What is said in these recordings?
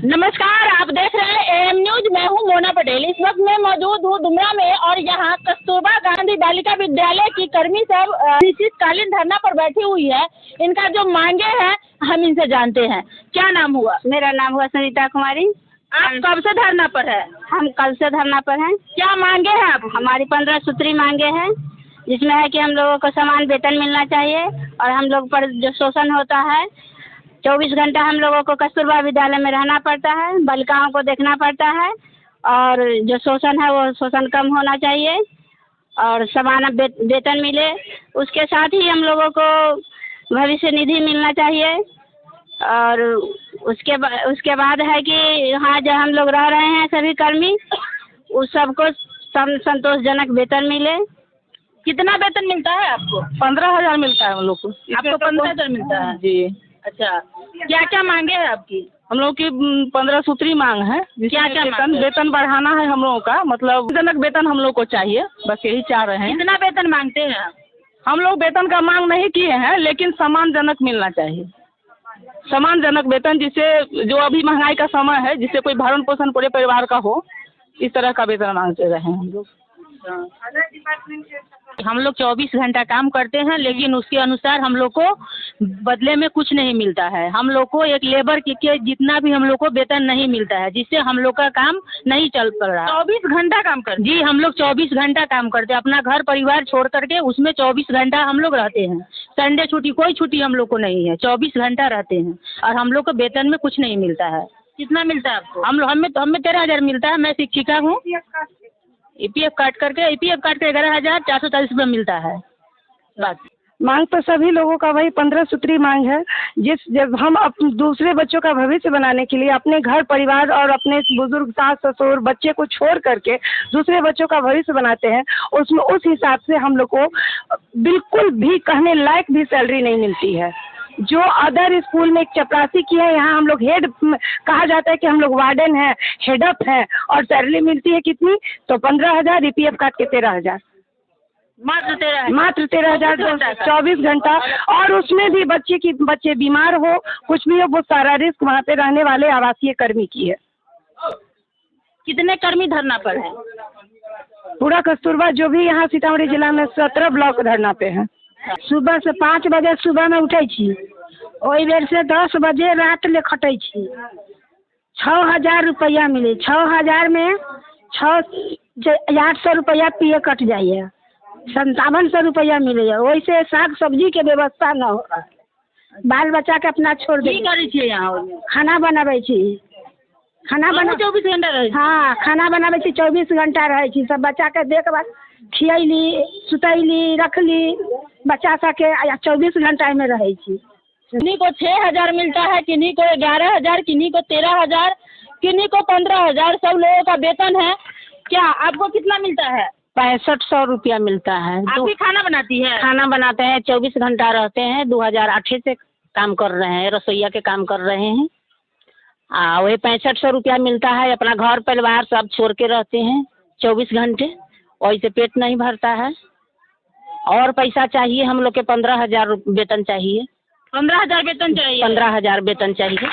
नमस्कार, आप देख रहे हैं एएम न्यूज। मैं हूं मोना पटेल। इस वक्त मैं मौजूद हूं डुमरा में और यहां कस्तूरबा गांधी बालिका विद्यालय की कर्मी सब अनिश्चितकालीन धरना पर बैठी हुई है। इनका जो मांगे हैं हम इनसे जानते हैं। क्या नाम हुआ? मेरा नाम हुआ सुनीता कुमारी। आप कब से धरना पर है? हम कल से धरना पर हैं। क्या मांगे हैं आप? हमारी 15 सूत्री मांगे हैं, जिसमें है कि हम लोगों को समान वेतन मिलना चाहिए और हम लोग पर जो शोषण होता है 24 घंटा हम लोगों को कस्तूरबा विद्यालय में रहना पड़ता है, बालिकाओं को देखना पड़ता है और जो शोषण है वो शोषण कम होना चाहिए और समान वेतन मिले। उसके साथ ही हम लोगों को भविष्य निधि मिलना चाहिए और उसके बाद है कि यहाँ जो हम लोग रह रहे हैं सभी कर्मी उस सबको संतोषजनक वेतन मिले। कितना वेतन मिलता है आपको? 15,000 मिलता है हम लोग को। आपको 15,000 मिलता है जी। अच्छा, क्या क्या मांगे हैं आपकी? हम लोग की 15 सूत्री मांग है। क्या क्या वेतन बढ़ाना है हम लोगों का, मतलब जनक वेतन हम लोग को चाहिए, बस यही चाह रहे हैं। कितना वेतन मांगते हैं आप? हम लोग वेतन का मांग नहीं किए हैं, लेकिन सम्मानजनक मिलना चाहिए। सम्मानजनक वेतन, जिससे जो अभी महंगाई का समय है, जिससे कोई भरण पोषण पूरे परिवार का हो, इस तरह का वेतन मांगते रहे हैं हम लोग। हम लोग 24 घंटा काम करते हैं, लेकिन उसके अनुसार हम लोग को बदले में कुछ नहीं मिलता है। हम लोग को एक लेबर के जितना भी हम लोग को वेतन नहीं मिलता है, जिससे हम लोग का काम नहीं चल पा रहा। 24 घंटा काम करते? जी, हम लोग 24 घंटा काम करते हैं। अपना घर परिवार छोड़ करके उसमें 24 घंटा हम लोग रहते हैं। संडे छुट्टी, कोई छुट्टी हम लोग को नहीं है। 24 घंटा रहते हैं और हम लोग को वेतन में कुछ नहीं मिलता है। कितना मिलता है आपको? हमें 13,000 मिलता है। मैं शिक्षिका हूँ। ईपीएफ काट के 11,440 रुपये मिलता है। बस मांग तो सभी लोगों का वही 15 सूत्री मांग है। जब हम दूसरे बच्चों का भविष्य बनाने के लिए अपने घर परिवार और अपने बुजुर्ग सास ससुर बच्चे को छोड़ करके दूसरे बच्चों का भविष्य बनाते हैं, उसमें उस हिसाब से हम लोग को बिल्कुल भी कहने लायक भी सैलरी नहीं मिलती है। जो अदर स्कूल में एक चपरासी की है, यहाँ हम लोग हेड कहा जाता है कि हम लोग वार्डन है, हेडअप है और सैलरी मिलती है कितनी? तो 15,000, ईपीएफ काट के 13,000। मात्र 13,000 24 घंटा। और उसमें भी बच्चे बीमार हो, कुछ भी हो, वो सारा रिस्क वहाँ पे रहने वाले आवासीय कर्मी की है। कितने कर्मी धरना पर है? पूरा कस्तूरबा जो भी यहाँ सीतामढ़ी जिला में 17 ब्लॉक धरना पे है। सुबह से 5 बजे सुबह में उठे छी, ओहि बेर से 10 बजे रात ले खटे छी। 6,000 रुपया मिले। 6,000 में 800 रुपया पीए कट जाइए। 5700 रुपया मिले। वैसे साग सब्जी के व्यवस्था न हो रहा। बाल बच्चा के अपना छोड़ दे। खाना बनाबे छी। खाना बना 24 घंटा रहे? हाँ, खाना बनाबे छी, 24 घंटा रहे छी। सब बच्चा के देखभाल, खियली, सुतैली, रखली बच्चा सबके 24 घंटा में रहे छी। किन्हीं को 6,000 मिलता है, किन्हीं को 11,000, किन्हीं को 13,000, किन्हीं को 15,000। सब लोगों का वेतन है। क्या आपको कितना मिलता है? 6500 रुपया मिलता है। आप भी खाना बनाती है? खाना बनाते हैं, 24 घंटा रहते हैं। 2008 से काम कर रहे हैं, रसोईया के काम कर रहे हैं। वही 6500 रुपया मिलता है। अपना घर परिवार सब छोड़ के रहते हैं 24 घंटे, वैसे पेट नहीं भरता है। और पैसा चाहिए हम लोग के 15,000 वेतन चाहिए। 15,000 वेतन चाहिए? 15,000 वेतन चाहिए।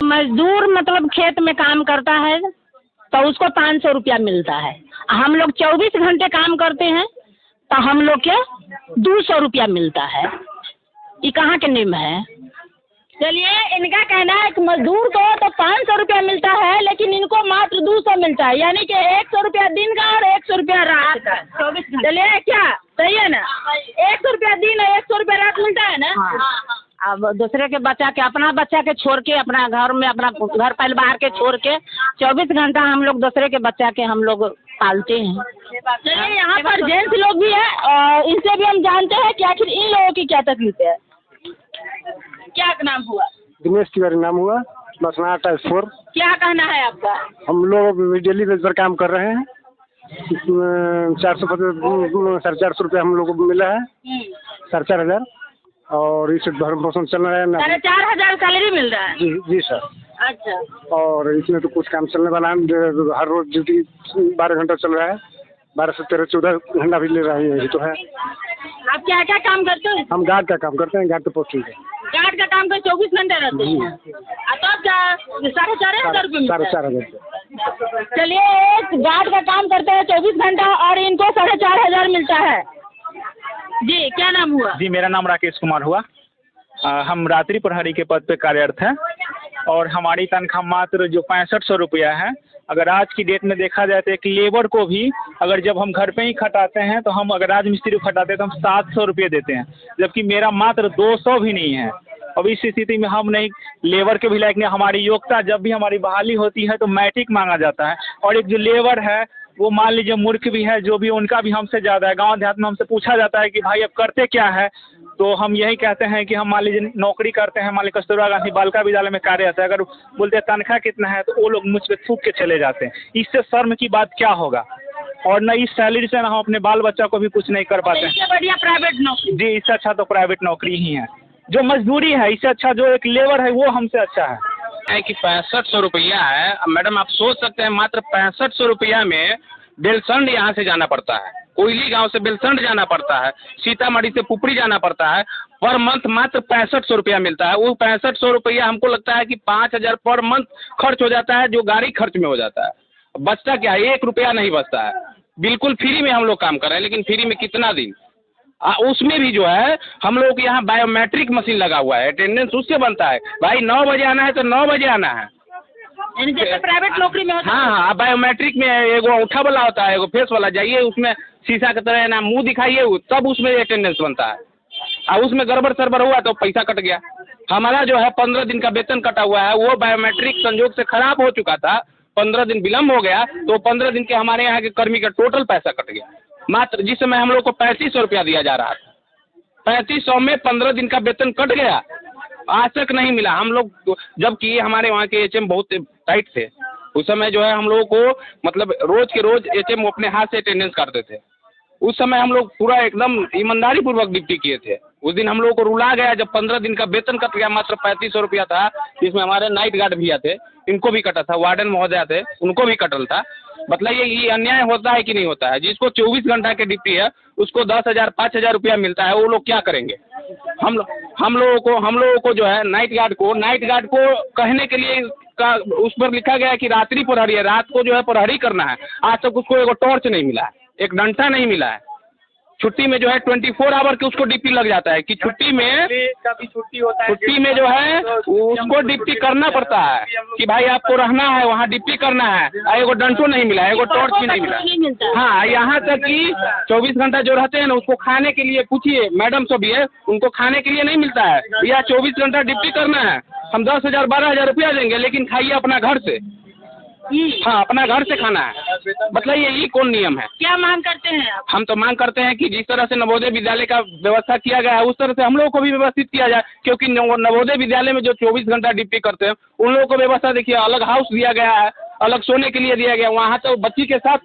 मजदूर मतलब खेत में काम करता है तो उसको 500 रुपया मिलता है। हम लोग 24 घंटे काम करते हैं तो हम लोग के 200 रुपया मिलता है। ये कहाँ के नियम है? चलिए, इनका कहना है कि मजदूर को तो 500 रुपया मिलता है, लेकिन इनको मात्र 200 मिलता है, यानी कि 100 रुपया दिन का और 100 रुपया रात का। 24 घंटे। चलिए, क्या सही है ना? 100 रुपया दिन और 100 रुपया रात मिलता है ना? हाँ। अब दूसरे के बच्चा के, अपना बच्चा के छोड़ के, अपना घर में अपना घर परिवार के छोड़ के 24 घंटा हम लोग दूसरे के बच्चा के हम लोग पालते हैं। चलिए, यहाँ पर जेंट्स लोग भी है और इनसे भी हम जानते हैं कि आखिर इन लोगों की क्या तकलीफ है। क्या नाम हुआ? दिनेश तिवारी नाम हुआ, बसना 28। क्या कहना है आपका? हम लोग डेली बेस पर काम कर रहे हैं। 450 रुपया हम लोग को मिला है। 4,500 और इससे भरण पोषण चल रहा है ना। 4,500 सैलरी मिल रहा है? जी सर। अच्छा। और इसमें तो कुछ काम चलने वाला है। हर रोज ड्यूटी 12 घंटा चल रहा है। 12 से 13, 14 घंटा भी ले रहे हैं। ये तो है। आप क्या क्या काम करते हो? हम गार्ड का काम करते हैं, गार्ड पे पोस्टिंग है। गार्ड का काम काम कर 24 घंटे रहते हैं। तब क्या 4,500 रुपये मिलता है? 4,500। चलिए, एक गार्ड का काम करते हैं 24 घंटा और इनको 4,500 मिलता है। जी, क्या नाम हुआ? जी, मेरा नाम राकेश कुमार हुआ। हम रात्रि प्रहरी के पद पे कार्यरत हैं और हमारी तनख्वाह मात्र जो 6500 रुपया है। अगर आज की डेट में देखा जाए तो एक लेबर को भी अगर जब हम घर पे ही खटाते हैं तो हम अगर राजमिस्त्री को खटाते हैं तो हम 700 रुपये देते हैं, जबकि मेरा मात्र 200 भी नहीं है। अब इस स्थिति में हम नहीं लेबर के भी लायक नहीं। हमारी योग्यता जब भी हमारी बहाली होती है तो मैट्रिक मांगा जाता है, और एक जो लेबर है वो मान लीजिए मूर्ख भी है, जो भी उनका भी हमसे ज़्यादा है। गांव देहात में हमसे पूछा जाता है कि भाई अब करते क्या है, तो हम यही कहते हैं कि हम मान लीजिए नौकरी करते हैं, मान लीजिए कस्तूरबा गांधी बालिका विद्यालय में कार्यरत है। अगर बोलते हैं तनख्वाह कितना है तो वो लोग मुझ पर थूक के चले जाते हैं। इससे शर्म की बात क्या होगा? और न इस सैलरी से न हम अपने बाल बच्चा को भी कुछ नहीं कर पाते हैं। इससे बढ़िया प्राइवेट नौकरी। जी, इससे अच्छा तो प्राइवेट नौकरी ही है, जो मजदूरी है। इससे अच्छा जो एक लेबर है वो हमसे अच्छा है। कि 6500 रुपया है मैडम, आप सोच सकते हैं मात्र 6500 रुपया में बेलसंड यहाँ से जाना पड़ता है, कोयली गांव से बेलसंड जाना पड़ता है, सीतामढ़ी से पुपरी जाना पड़ता है। पर मंथ मात्र 6500 रुपया मिलता है। वो 6500 रुपया हमको लगता है कि 5000 पर मंथ खर्च हो जाता है, जो गाड़ी खर्च में हो जाता है। बचता क्या है? 1 रुपया नहीं बचता है। बिल्कुल फ्री में हम लोग काम कर रहे हैं, लेकिन फ्री में कितना दिन? उसमें भी जो है हम लोग के यहाँ बायोमेट्रिक मशीन लगा हुआ है, अटेंडेंस उससे बनता है। भाई 9 बजे आना है तो 9 बजे आना है। जैसे प्राइवेट नौकरी में होता है। हाँ, बायोमेट्रिक में एगो अंगूठा वाला होता है, एगो फेस वाला। जाइए उसमें शीशा की तरह ना मुंह दिखाइए, तब उसमें अटेंडेंस बनता है। और उसमें गड़बड़ सरबड़ हुआ तो पैसा कट गया। हमारा जो है 15 दिन का वेतन कटा हुआ है, वो बायोमेट्रिक संजोग से खराब हो चुका था, 15 दिन विलम्ब हो गया, तो 15 दिन के हमारे यहाँ के कर्मी का टोटल पैसा कट गया। मात्र जिस समय हम लोग को 3500 रुपया दिया जा रहा था, 3500 में 15 दिन का वेतन कट गया, आज तक नहीं मिला। हम लोग जबकि हमारे वहाँ के एचएम बहुत टाइट थे, उस समय जो है हम लोगों को मतलब रोज के रोज एचएम अपने हाथ से अटेंडेंस काटते थे। उस समय हम लोग पूरा एकदम ईमानदारी पूर्वक ड्यूटी किए थे। उस दिन हम लोगों को रुला गया जब 15 दिन का वेतन कट गया। मात्र 3500 रुपया था, जिसमें हमारे नाइट गार्ड भैया थे, इनको भी कटा था, वार्डन महोदय थे, उनको भी कटल था। मतलब ये अन्याय होता है कि नहीं होता है? जिसको 24 घंटा की ड्यूटी है उसको 10,000 5,000 रुपया मिलता है, वो लोग क्या करेंगे? हम लोगों को जो है नाइट गार्ड को कहने के लिए उस पर लिखा गया है कि रात्रि प्रहरी है, रात को जो है प्रहरी करना है। आज तक उसको एगो टॉर्च नहीं मिला है, एक डंडा नहीं मिला है। छुट्टी में जो है 24 आवर के उसको ड्यूटी लग जाता है कि छुट्टी में जो है उसको ड्यूटी करना पड़ता है कि भाई आपको रहना है वहाँ, ड्यूटी करना है। एगो डंटो नहीं मिला, एगो टॉर्च भी नहीं मिला। हाँ, यहाँ तक कि 24 घंटा जो रहते हैं ना, उसको खाने के लिए पूछिए, मैडम सब भी है, उनको खाने के लिए नहीं मिलता है। या 24 घंटा ड्यूटी करना है, हम 10,000 12,000 रुपया देंगे, लेकिन खाइए अपना घर से। हाँ, अपना घर से खाना है। मतलब ये कौन नियम है? क्या मांग करते हैं आप? हम तो मांग करते हैं कि जिस तरह से नवोदय विद्यालय का व्यवस्था किया गया है, उस तरह से हम लोगों को भी व्यवस्थित किया जाए। क्योंकि नवोदय विद्यालय में जो 24 घंटा ड्यूटी करते हैं, उन लोगों को व्यवस्था देखिए, अलग हाउस दिया गया है, अलग सोने के लिए दिया गया। वहाँ तो बच्ची के साथ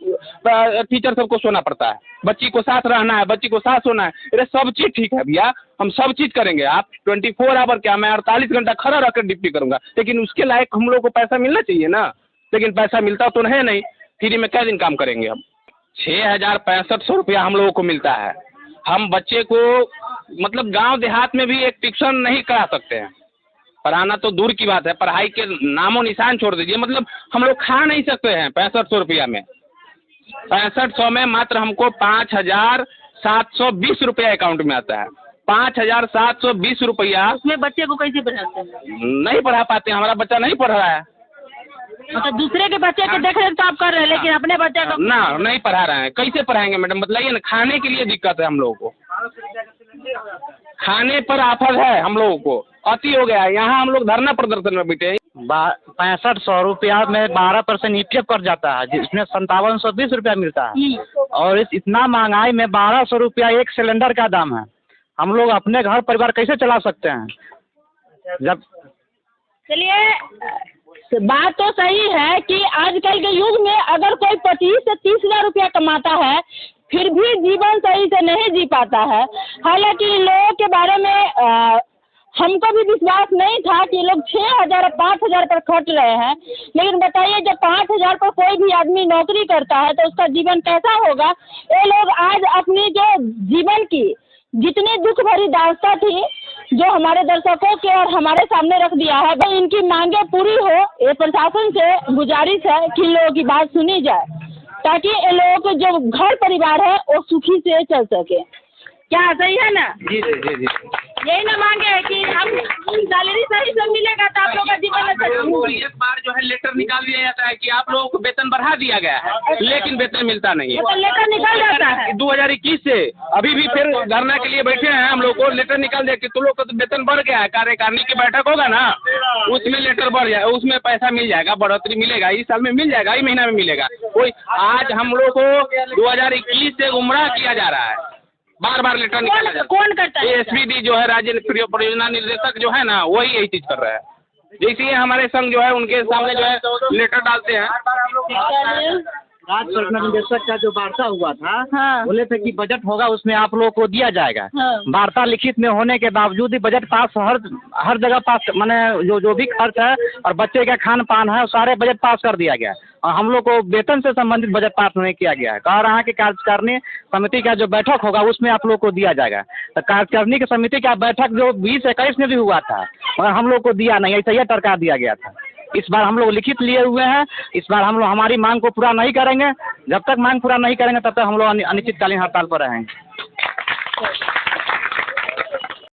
टीचर सबको सोना पड़ता है, बच्ची को साथ रहना है, बच्ची को साथ सोना है। अरे सब चीज़ ठीक है भैया, हम सब चीज़ करेंगे। आप 24 आवर क्या, मैं 48 घंटा खड़ा रहकर ड्यूटी करूँगा, लेकिन उसके लायक हम लोग को पैसा मिलना चाहिए ना। लेकिन पैसा मिलता तो है नहीं, फ्री में क्या दिन काम करेंगे हम? 6,6500 रुपया हम लोगों को मिलता है। हम बच्चे को मतलब गांव देहात में भी एक ट्यूशन नहीं करा सकते हैं। पढ़ाना तो दूर की बात है, पढ़ाई के नामो निशान छोड़ दीजिए। मतलब हम लोग खा नहीं सकते हैं 6500 रुपया में। 6500 में मात्र हमको 5,720 रुपया अकाउंट में आता है। 5,720 रुपया। उसमें बच्चे को कैसे पढ़ाते हैं? नहीं पढ़ा पाते, हमारा बच्चा नहीं पढ़ रहा है। मतलब दूसरे के बच्चे के देख रेख तो आप कर रहे हैं, लेकिन अपने बच्चे को ना नहीं पढ़ा रहे हैं। कैसे पढ़ाएंगे मैडम? बताइए ना। खाने के लिए दिक्कत है हम लोगों को, खाने पर आफत है हम लोगों को, अति हो गया है। यहाँ हम लोग धरना प्रदर्शन में बैठे हैं। 6500 रुपया में 12% ईपीएफ कट जाता है, जिसमें 5720 रुपया मिलता है। और इस इतना महंगाई में 1200 रुपया एक सिलेंडर का दाम है। हम लोग अपने घर परिवार कैसे चला सकते हैं? जब चलिए, बात तो सही है कि आजकल के युग में अगर कोई 25 से 30 हज़ार रुपया कमाता है, फिर भी जीवन सही से नहीं जी पाता है। हालांकि इन लोगों के बारे में हमको भी विश्वास नहीं था कि लोग 6,000 और 5,000 पर खर्च रहे हैं। लेकिन बताइए, जब 5,000 पर कोई भी आदमी नौकरी करता है तो उसका जीवन कैसा होगा? ये लोग आज अपनी जो जीवन की जितनी दुख भरी दास्ता थी जो हमारे दर्शकों के और हमारे सामने रख दिया है, भाई इनकी मांगे पूरी हो। ये प्रशासन से गुजारिश है कि इन लोगों की बात सुनी जाए, ताकि इन लोगों के जो घर परिवार है वो सुखी से चल सके। क्या सही है ना? जी जी जी जी। यही ना मांगे है कि हम सैलरी सही से मिलेगा तो आप लोग का जीवन अच्छा। एक बार जो है लेटर निकाल दिया जाता है कि आप लोगों को वेतन बढ़ा दिया गया है, लेकिन वेतन मिलता नहीं है। तो लेटर निकल जाता है 2021 से अभी भी फिर धरना के लिए बैठे हैं हम लोग को। लेटर निकाल दिया कि तुम लोग का तो वेतन बढ़ गया है, कार्यकारिणी की बैठक होगा ना, उसमें लेटर बढ़ जाएगा, उसमें पैसा मिल जाएगा, बढ़ोतरी मिलेगा, इस साल में मिल जाएगा, इस महीना में मिलेगा। कोई आज हम लोग को 2021 से गुमराह किया जा रहा है, बार बार लेटर निकाला जाता है। कौन करता है? एसपीडी जो है, राज्य परियोजना निर्देशक जो है ना, वही यही चीज कर रहा है। जैसे ही हमारे संघ जो है उनके सामने जो है लेटर डालते हैं। राज्य परियोजना निदेशक का जो वार्ता हुआ था, हाँ। बोले थे कि बजट होगा उसमें आप लोगों को दिया जाएगा। हाँ। वार्ता लिखित में होने के बावजूद भी बजट पास हर जगह पास, माने जो भी खर्च है और बच्चे का खान पान है सारे बजट पास कर दिया गया है। और हम लोग को वेतन से संबंधित बजट पास नहीं किया गया है। कह रहा है कि कार्यकारिणी समिति का जो बैठक होगा उसमें आप लोग को दिया जाएगा। तो कार्यकारिणी की समिति का बैठक जो 2021 में भी हुआ था और हम लोग को दिया नहीं, ऐसा ही टरका दिया गया था। इस बार हम लोग लिखित लिए हुए हैं, इस बार हम लोग हमारी मांग को पूरा नहीं करेंगे। जब तक मांग पूरा नहीं करेंगे तब तक हम लोग अनिश्चितकालीन हड़ताल पर रहेंगे।